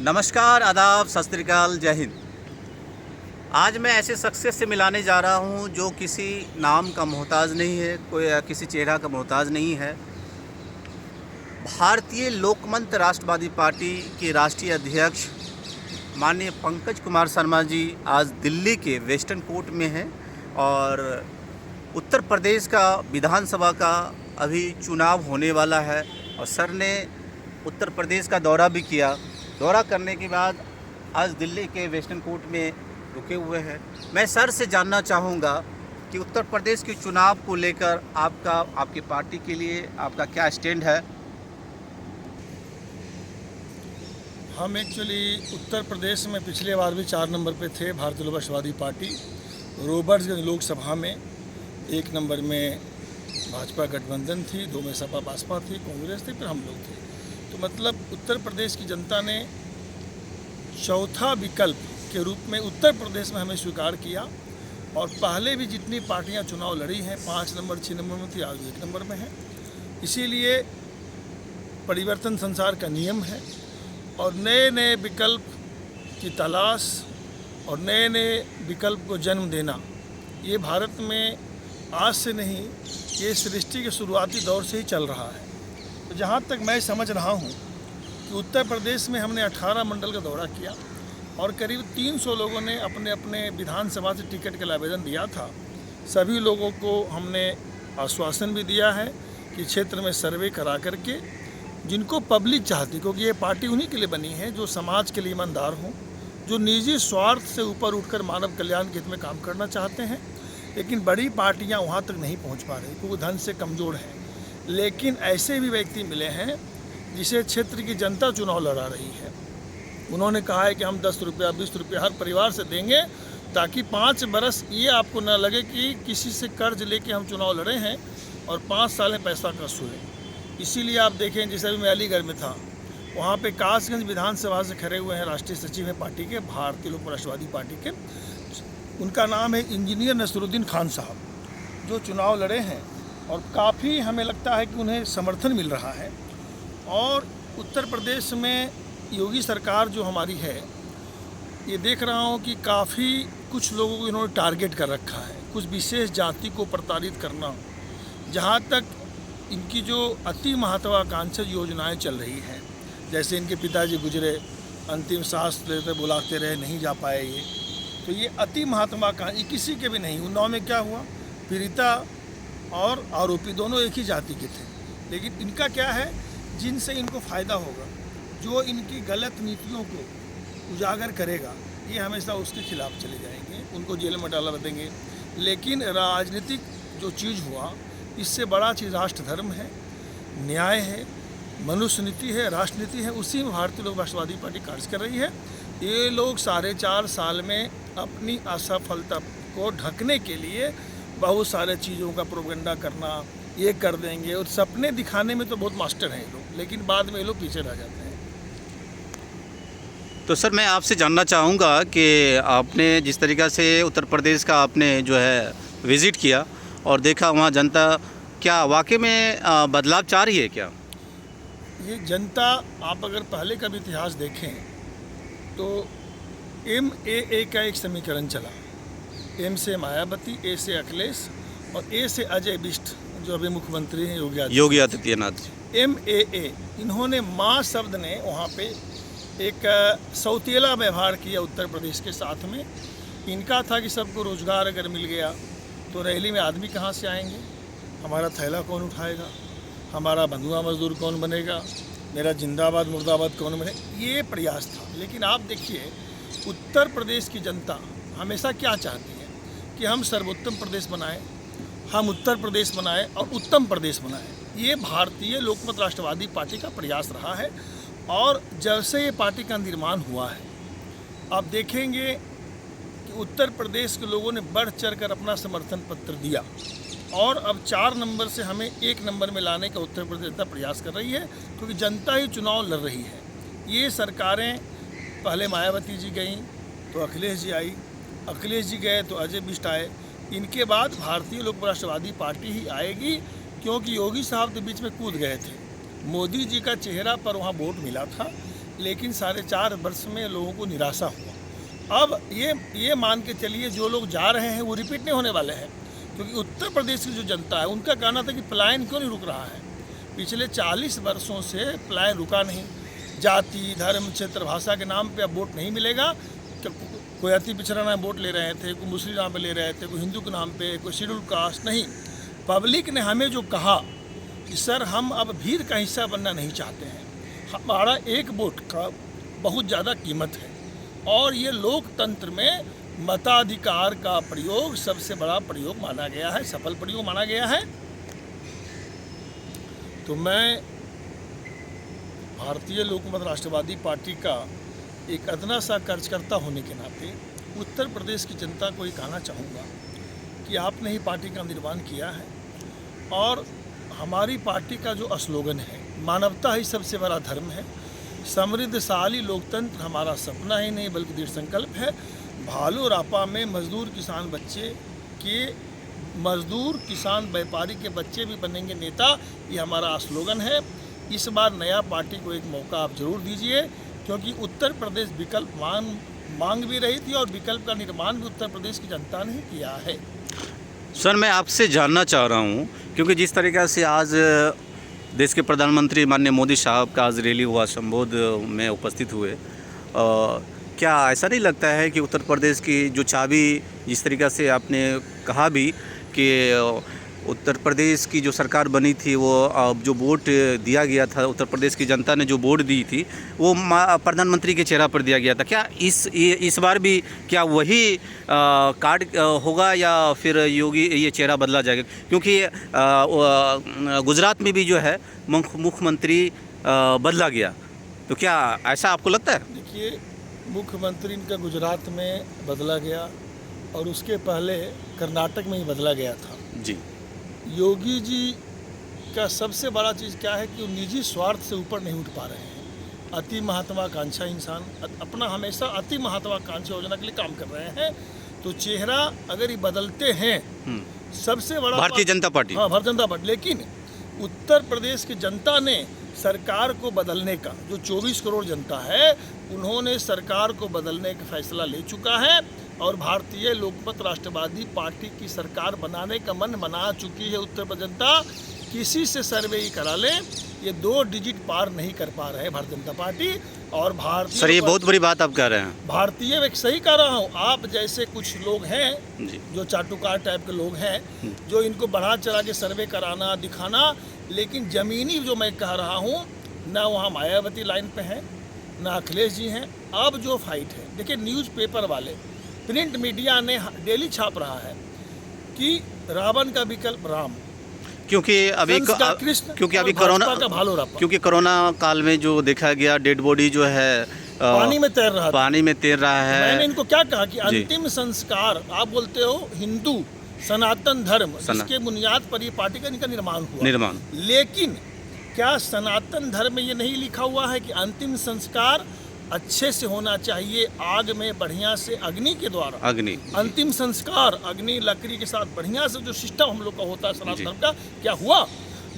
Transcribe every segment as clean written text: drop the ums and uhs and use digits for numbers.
नमस्कार, आदाब, सत श्री अकाल, जय हिंद। आज मैं ऐसे शख्सियत से मिलाने जा रहा हूं जो किसी नाम का मोहताज नहीं है, कोई किसी चेहरा का मोहताज नहीं है। भारतीय लोकमंच राष्ट्रवादी पार्टी के राष्ट्रीय अध्यक्ष माननीय पंकज कुमार शर्मा जी आज दिल्ली के वेस्टर्न कोर्ट में हैं और उत्तर प्रदेश का विधानसभा का अभी चुनाव होने वाला है और सर ने उत्तर प्रदेश का दौरा भी किया। दौरा करने के बाद आज दिल्ली के वेस्टर्न कोर्ट में रुके हुए हैं। मैं सर से जानना चाहूँगा कि उत्तर प्रदेश के चुनाव को लेकर आपकी पार्टी के लिए आपका क्या स्टैंड है। हम एक्चुअली उत्तर प्रदेश में पिछले बार भी 4 नंबर पे थे। भारतीय राष्ट्रवादी पार्टी रोबर्ट्सगंज लोकसभा में 1 नंबर में भाजपा गठबंधन थी, 2 में सपा बसपा थी, कांग्रेस थी, फिर हम लोग थे। तो मतलब उत्तर प्रदेश की जनता ने चौथा विकल्प के रूप में उत्तर प्रदेश में हमें स्वीकार किया और पहले भी जितनी पार्टियां चुनाव लड़ी हैं 5 नंबर 6 नंबर में थी, आज 1 नंबर में है। इसीलिए परिवर्तन संसार का नियम है और नए नए विकल्प की तलाश और नए नए विकल्प को जन्म देना ये भारत में आज से नहीं, ये सृष्टि के शुरुआती दौर से ही चल रहा है। तो जहाँ तक मैं समझ रहा हूँ कि उत्तर प्रदेश में हमने 18 मंडल का दौरा किया और करीब 300 लोगों ने अपने अपने विधानसभा से टिकट के लिए आवेदन दिया था। सभी लोगों को हमने आश्वासन भी दिया है कि क्षेत्र में सर्वे करा करके जिनको पब्लिक चाहती, क्योंकि ये पार्टी उन्हीं के लिए बनी है जो समाज के लिए ईमानदार हों, जो निजी स्वार्थ से ऊपर उठकर मानव कल्याण के हित में काम करना चाहते हैं। लेकिन बड़ी पार्टियां वहां तक नहीं पहुंच पा रही क्योंकि धन से कमज़ोर है। लेकिन ऐसे भी व्यक्ति मिले हैं जिसे क्षेत्र की जनता चुनाव लड़ा रही है। उन्होंने कहा है कि हम 10 रुपया 20 रुपया हर परिवार से देंगे ताकि 5 बरस ये आपको न लगे कि किसी से कर्ज लेके हम चुनाव लड़े हैं और 5 साल में पैसा का हुए। इसीलिए आप देखें, जैसे अभी मैं अलीगढ़ में था, वहाँ पे कासगंज विधानसभा से खड़े हुए हैं राष्ट्रीय सचिव हैं पार्टी के, भारतीय लोक राष्ट्रवादी पार्टी के। उनका नाम है इंजीनियर नसरुद्दीन खान साहब, जो चुनाव लड़े हैं और काफ़ी हमें लगता है कि उन्हें समर्थन मिल रहा है। और उत्तर प्रदेश में योगी सरकार जो हमारी है, ये देख रहा हूँ कि काफ़ी कुछ लोगों को इन्होंने टारगेट कर रखा है, कुछ विशेष जाति को प्रताड़ित करना। जहाँ तक इनकी जो अति महत्वाकांक्षी योजनाएं चल रही हैं, जैसे इनके पिताजी गुजरे, अंतिम सांस लेते बुलाते रहे, नहीं जा पाए ये, तो ये अति महत्वाकांक्षी किसी के भी नहीं। उन्नाव में क्या हुआ, पीड़िता और आरोपी दोनों एक ही जाति के थे। लेकिन इनका क्या है, जिनसे इनको फ़ायदा होगा, जो इनकी गलत नीतियों को उजागर करेगा, ये हमेशा उसके खिलाफ चले जाएंगे, उनको जेल में डाला देंगे। लेकिन राजनीतिक जो चीज़ हुआ, इससे बड़ा चीज़ राष्ट्र धर्म है, न्याय है, मनुष्य नीति है, राष्ट्र नीति है। उसी में भारतीय लोक राष्ट्रवादी पार्टी कार्य कर रही है। ये लोग 4.5 साल में अपनी असफलता को ढकने के लिए बहुत सारे चीज़ों का प्रोपेगेंडा करना, ये कर देंगे, और सपने दिखाने में तो बहुत मास्टर हैं ये लोग, लेकिन बाद में ये लोग पीछे रह जाते हैं। तो सर, मैं आपसे जानना चाहूँगा कि आपने जिस तरीक़ा से उत्तर प्रदेश का आपने जो है विज़िट किया और देखा वहाँ जनता क्या वाकई में बदलाव चाह रही है क्या? ये जनता, आप अगर पहले का भी इतिहास देखें तो MAA का एक समीकरण चला। M से मायावती, A से अखिलेश और A से अजय बिष्ट जो अभी मुख्यमंत्री हैं योगी आदित्यनाथ जी। MAA, इन्होंने माँ शब्द ने वहाँ पे एक सौतेला व्यवहार किया उत्तर प्रदेश के साथ में। इनका था कि सबको रोज़गार अगर मिल गया तो रैली में आदमी कहाँ से आएंगे, हमारा थैला कौन उठाएगा, हमारा बंधुआ मजदूर कौन बनेगा, मेरा जिंदाबाद मुर्दाबाद कौन बने, ये प्रयास था। लेकिन आप देखिए, उत्तर प्रदेश की जनता हमेशा क्या चाहती है कि हम सर्वोत्तम प्रदेश बनाएं, हम उत्तर प्रदेश बनाएं और उत्तम प्रदेश बनाएं। ये भारतीय लोकमत राष्ट्रवादी पार्टी का प्रयास रहा है और जब से ये पार्टी का निर्माण हुआ है, आप देखेंगे कि उत्तर प्रदेश के लोगों ने बढ़ चढ़ कर अपना समर्थन पत्र दिया और अब 4 नंबर से हमें 1 नंबर में लाने का उत्तर प्रदेश जनता प्रयास कर रही है, क्योंकि जनता ही चुनाव लड़ रही है। ये सरकारें, पहले मायावती जी गई तो अखिलेश जी आई, अखिलेश जी गए तो अजय बिष्ट आए, इनके बाद भारतीय लोक राष्ट्रवादी पार्टी ही आएगी, क्योंकि योगी साहब के बीच में कूद गए थे। मोदी जी का चेहरा पर वहाँ वोट मिला था, लेकिन 4.5 वर्ष में लोगों को निराशा हुआ। अब ये मान के चलिए जो लोग जा रहे हैं वो रिपीट नहीं होने वाले हैं, क्योंकि उत्तर प्रदेश की जो जनता है उनका कहना था कि पलायन क्यों नहीं रुक रहा है। पिछले 40 वर्षों से पलायन रुका नहीं। जाति, धर्म, क्षेत्र, भाषा के नाम पे अब वोट नहीं मिलेगा। कोई अति पिछड़ा नाम वोट ले रहे थे, कोई मुस्लिम नाम पे ले रहे थे, कोई हिंदू के नाम पे, कोई शेड्यूल कास्ट। नहीं, पब्लिक ने हमें जो कहा कि सर हम अब भीड़ का हिस्सा बनना नहीं चाहते हैं, हमारा एक वोट का बहुत ज़्यादा कीमत है, और ये लोकतंत्र में मताधिकार का प्रयोग सबसे बड़ा प्रयोग माना गया है, सफल प्रयोग माना गया है। तो मैं भारतीय लोकमत राष्ट्रवादी पार्टी का एक अदना सा कार्यकर्ता होने के नाते उत्तर प्रदेश की जनता को ये कहना चाहूँगा कि आपने ही पार्टी का निर्माण किया है, और हमारी पार्टी का जो स्लोगन है, मानवता ही सबसे बड़ा धर्म है, समृद्धशाली लोकतंत्र हमारा सपना ही नहीं बल्कि दृढ़ संकल्प है। भालू रापा में मजदूर किसान व्यापारी के बच्चे भी बनेंगे नेता, ये हमारा स्लोगन है। इस बार नया पार्टी को एक मौका आप जरूर दीजिए, क्योंकि उत्तर प्रदेश विकल्प मांग भी रही थी, और विकल्प का निर्माण भी उत्तर प्रदेश की जनता ने किया है। सर, मैं आपसे जानना चाह रहा हूँ, क्योंकि जिस तरीक़े से आज देश के प्रधानमंत्री माननीय मोदी साहब का आज रैली हुआ, संबोध में उपस्थित हुए, क्या ऐसा नहीं लगता है कि उत्तर प्रदेश की जो चाबी, जिस तरीक़े से आपने कहा भी कि उत्तर प्रदेश की जो सरकार बनी थी, वो जो वोट दिया गया था, उत्तर प्रदेश की जनता ने जो वोट दी थी वो प्रधानमंत्री के चेहरा पर दिया गया था, क्या इस बार भी क्या वही कार्ड होगा या फिर योगी ये चेहरा बदला जाएगा? क्योंकि गुजरात में भी जो है मुख्यमंत्री बदला गया, तो क्या ऐसा आपको लगता है? देखिए, मुख्यमंत्री इनका गुजरात में बदला गया, और उसके पहले कर्नाटक में ही बदला गया था जी। योगी जी का सबसे बड़ा चीज़ क्या है कि वो निजी स्वार्थ से ऊपर नहीं उठ पा रहे हैं। अति महत्वाकांक्षा इंसान अपना हमेशा अति महत्वाकांक्षा योजना के लिए काम कर रहे हैं। तो चेहरा अगर ये बदलते हैं, सबसे बड़ा भारतीय जनता पार्टी, हाँ भारतीय जनता पार्टी, लेकिन उत्तर प्रदेश की जनता ने सरकार को बदलने का, जो 24 करोड़ जनता है, उन्होंने सरकार को बदलने का फैसला ले चुका है, और भारतीय लोकमत राष्ट्रवादी पार्टी की सरकार बनाने का मन बना चुकी है उत्तर प्रदेश जनता। किसी से सर्वे ही करा लें, ये 2 डिजिट पार नहीं कर पा रहे भारतीय जनता पार्टी और भारतीय। सर, ये बहुत बड़ी बात आप कह रहे हैं। भारतीय एक सही कह रहा हूँ, आप जैसे कुछ लोग हैं जो चाटुकार टाइप के लोग हैं, जो इनको बढ़ा चढ़ा के सर्वे कराना, दिखाना, लेकिन ज़मीनी जो मैं कह रहा हूँ, ना वहाँ मायावती लाइन पे है, ना अखिलेश जी हैं। अब जो फाइट है, देखिए, न्यूज़पेपर वाले, प्रिंट मीडिया ने डेली छाप रहा है कि रावण का विकल्प राम, क्योंकि अभी कोरोना काल में जो देखा गया, डेड बॉडी जो है पानी में तैर रहा है। मैंने इनको क्या कहा कि अंतिम संस्कार, आप बोलते हो हिंदू सनातन धर्म, इसके बुनियाद पर ये पार्टी का इनका निर्माण हुआ, लेकिन क्या सनातन धर्म में ये नहीं लिखा हुआ है कि अंतिम संस्कार अच्छे से होना चाहिए, आग में बढ़िया से, अग्नि के द्वारा, अग्नि अंतिम संस्कार, अग्नि लकड़ी के साथ बढ़िया से, जो सिस्टम हम लोग का होता है सनातन धर्म का, क्या हुआ?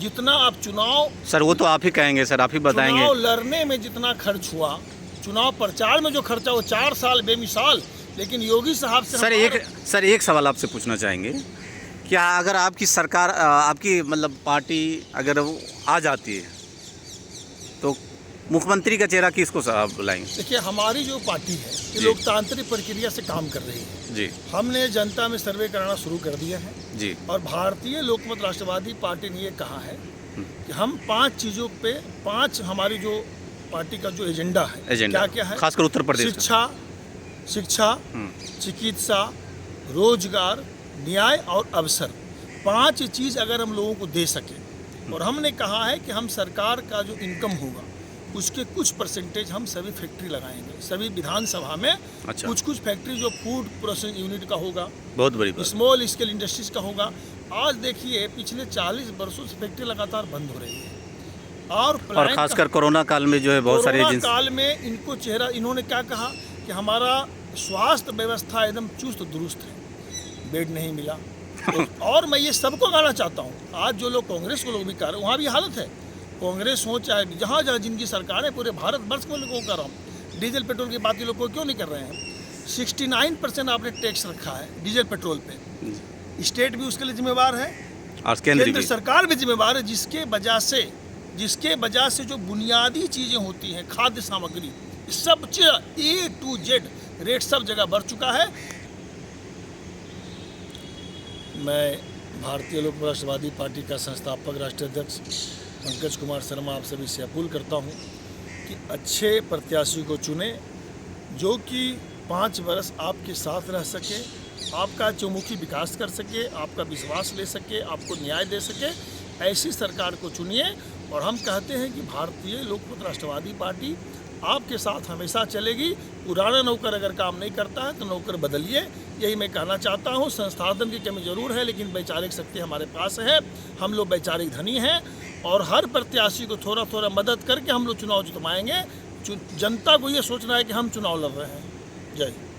जितना आप चुनाव, सर वो तो आप ही कहेंगे, सर आप ही बताएंगे, चुनाव लड़ने में जितना खर्च हुआ, चुनाव प्रचार में जो खर्चा हो, 4 साल बेमिसाल, लेकिन योगी साहब से सर एक सवाल आपसे पूछना चाहेंगे, क्या अगर आपकी सरकार, आपकी मतलब पार्टी अगर आ जाती है, तो मुख्यमंत्री का चेहरा किसको साहब बुलाएंगे? देखिए, हमारी जो पार्टी है ये लोकतांत्रिक प्रक्रिया से काम कर रही है जी। हमने जनता में सर्वे कराना शुरू कर दिया है जी, और भारतीय लोकमत राष्ट्रवादी पार्टी ने ये कहा है कि हम 5 चीज़ों पे, 5 हमारी जो पार्टी का जो एजेंडा है, क्या है, खासकर उत्तर प्रदेश, शिक्षा, चिकित्सा, रोजगार, न्याय और अवसर, 5 चीज़ अगर हम लोगों को दे सके, और हमने कहा है कि हम सरकार का जो इनकम होगा उसके कुछ परसेंटेज हम सभी फैक्ट्री लगाएंगे, सभी विधानसभा में। अच्छा। कुछ फैक्ट्री जो फूड प्रोसेसिंग यूनिट का होगा, बहुत बड़ी, स्मॉल स्केल इंडस्ट्रीज का होगा। आज देखिए, पिछले 40 वर्षों से फैक्ट्री लगातार बंद हो रही है, और खासकर कोरोना काल में जो है बहुत सारे काल में इनको चेहरा, इन्होंने क्या कहा कि हमारा स्वास्थ्य व्यवस्था एकदम चुस्त दुरुस्त है, बेड नहीं मिला। तो और मैं ये सबको कहना चाहता हूँ, आज जो लोग कांग्रेस को लोग भी कह रहे हैं, वहाँ भी हालत है, कांग्रेस हो चाहे जहाँ जहाँ जिनकी सरकार है, पूरे भारत वर्ष में लोगों कर रहा हूँ। डीजल पेट्रोल की बात ये लोग को क्यों नहीं कर रहे हैं? 69% आपने टैक्स रखा है डीजल पेट्रोल पे। स्टेट भी उसके लिए जिम्मेवार है और केंद्र सरकार भी जिम्मेवार है, जिसके वजह से जो बुनियादी चीज़ें होती हैं, खाद्य सामग्री, सब A to Z रेट सब जगह बढ़ चुका है। मैं भारतीय लोक राष्ट्रवादी पार्टी का संस्थापक राष्ट्रीय अध्यक्ष पंकज कुमार शर्मा आप सभी से अपील करता हूं कि अच्छे प्रत्याशी को चुने, जो कि 5 वर्ष आपके साथ रह सके, आपका चौमुखी विकास कर सके, आपका विश्वास ले सके, आपको न्याय दे सके। ऐसी सरकार को चुनिए। और हम कहते हैं कि भारतीय लोकतंत्र राष्ट्रवादी पार्टी आपके साथ हमेशा चलेगी। पुराना नौकर अगर काम नहीं करता है तो नौकर बदलिए, यही मैं कहना चाहता हूँ। संसाधन की कमी जरूर है, लेकिन वैचारिक शक्ति हमारे पास है। हम लोग वैचारिक धनी हैं और हर प्रत्याशी को थोड़ा थोड़ा मदद करके हम लोग चुनाव जितवाएंगे। जनता को ये सोचना है कि हम चुनाव लड़ रहे हैं। जय हिंद।